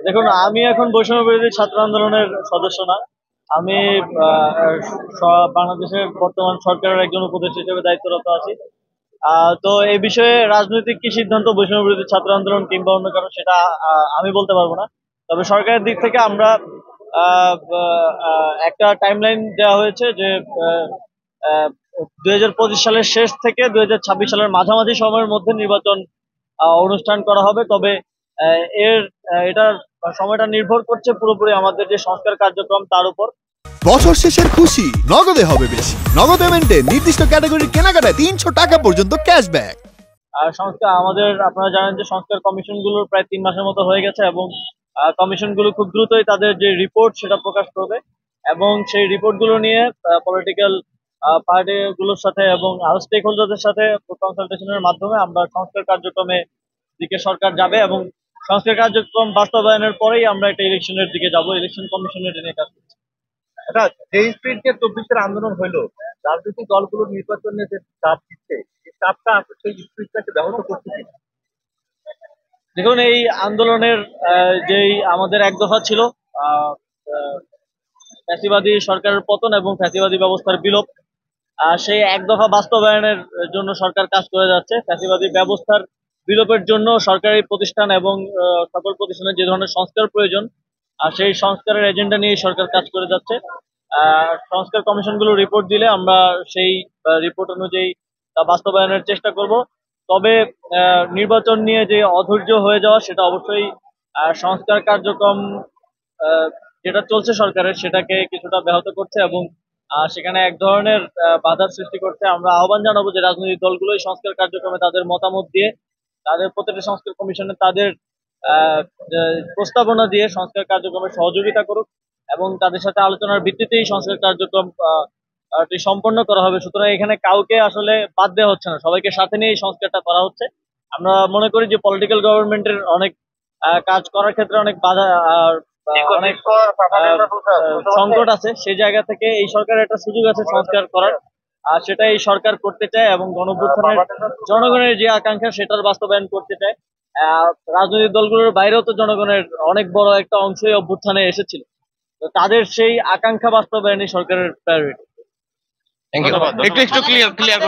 দেখুন, আমি এখন বৈষম্য বিরোধী ছাত্র আন্দোলনের সদস্য না। আমি বাংলাদেশের বর্তমান সরকারের একজন উপদেষ্টা হিসেবে দায়িত্বরত আছি। তো এই বিষয়ে রাজনৈতিক কি সিদ্ধান্ত বৈষম্য বিরোধী ছাত্র আন্দোলন কিংবা অন্য কারো, সেটা আমি বলতে পারবো না। তবে সরকারের দিক থেকে আমরা একটা টাইমলাইন দেওয়া হয়েছে যে 2025 সালের শেষ থেকে 2026 সালের মাঝামাঝি সময়ের মধ্যে নির্বাচন অনুষ্ঠান করা হবে। তবে এটার সময়টা নির্ভর করছে পুরোপুরি আমাদের যে সংস্কার কার্যক্রম তার উপর। বছর শেষের খুশি নগদে হবে বেশি। নগদ পেমেন্টে নির্দিষ্ট ক্যাটাগরির কেনাকাটায় 300 টাকা পর্যন্ত ক্যাশব্যাক। আর সংস্কার আমাদের, আপনারা জানেন যে সংস্কার কমিশন গুলোর প্রায় 3 মাসের মতো হয়ে গেছে এবং কমিশন গুলো খুব দ্রুতই তাদের যে রিপোর্ট সেটা প্রকাশ করবে এবং সেই রিপোর্ট গুলো নিয়ে পলিটিক্যাল পার্টি গুলোর সাথে এবং আরো স্টেক হোল্ডারদের সাথে কনসালটেশনের মাধ্যমে আমরা সংস্কার কার্যক্রমে দিকে সরকার যাবে এবং সংস্কার কার্যক্রম বাস্তবায়নের পরেই আমরা একটা ইলেকশনের দিকে যাব। ইলেকশন কমিশনের নিয়ে কাজ করছি। আচ্ছা, যে স্পিরিটে 24-এর আন্দোলন হইলো, রাজনৈতিক দলগুলোর নির্বাচনে যে চাপ দিচ্ছে, এই চাপটা আসলে সেই স্পিরিটটাকে ব্যাহত করছে কিনা? দেখুন, এই আন্দোলনের যেই আমাদের এক দফা ছিল আহ, আহ, ফ্যাসিবাদী সরকারের পতন এবং ফ্যাসিবাদী ব্যবস্থার বিলোপ, সেই এক দফা বাস্তবায়নের জন্য সরকার কাজ করে যাচ্ছে। ফ্যাসিবাদী ব্যবস্থার বিলোপের জন্য সরকারি প্রতিষ্ঠান এবং সকল প্রতিষ্ঠানের যে ধরনের সংস্কার প্রয়োজন, সেই সংস্কারের এজেন্ডা নিয়ে সরকার কাজ করে যাচ্ছে। সংস্কার কমিশনগুলো রিপোর্ট দিলে আমরা সেই রিপোর্ট অনুযায়ী তা বাস্তবায়নের চেষ্টা করব। তবে নির্বাচন নিয়ে যে অধৈর্য হয়ে যাওয়া, সেটা অবশ্যই সংস্কার কার্যক্রম আহ, যেটা চলছে সরকারের, সেটাকে কিছুটা ব্যাহত করছে এবং সেখানে এক ধরনের বাধার সৃষ্টি করছে। আমরা আহ্বান জানাবো যে রাজনৈতিক দলগুলো এই সংস্কার কার্যক্রমে তাদের মতামত দিয়ে, তাদের প্রত্যেকটা সংস্কার কমিশনে তাদের আহ, প্রস্তাবনা দিয়ে সংস্কার কার্যক্রমে সহযোগিতা করুক এবং তাদের সাথে আলোচনার ভিত্তিতেই সংস্কার কার্যক্রম সম্পন্ন করা হবে। সুতরাং এখানে কাউকে আসলে বাদ দেওয়া হচ্ছে না, সবাইকে সাথে নিয়ে এই সংস্কারটা করা হচ্ছে। আমরা মনে করি যে পলিটিক্যাল গভর্নমেন্টের অনেক কাজ করার ক্ষেত্রে অনেক বাধা আর অনেক সংকট আছে। সেই জায়গা থেকে এই সরকারের একটা সুযোগ আছে সংস্কার করার, আর সেটা এই সরকার করতে চায় এবং গণঅভ্যুত্থানের জনগণের যে আকাঙ্ক্ষা সেটার বাস্তবায়ন করতে চায়। রাজনৈতিক দলগুলোর বাইরেও তো জনগণের অনেক বড় একটা অংশই অভ্যুত্থানে এসেছিল। তো তাদের সেই আকাঙ্ক্ষা বাস্তবায়নই সরকারের প্রায়োরিটি। Thank you. একটু ক্লিয়ার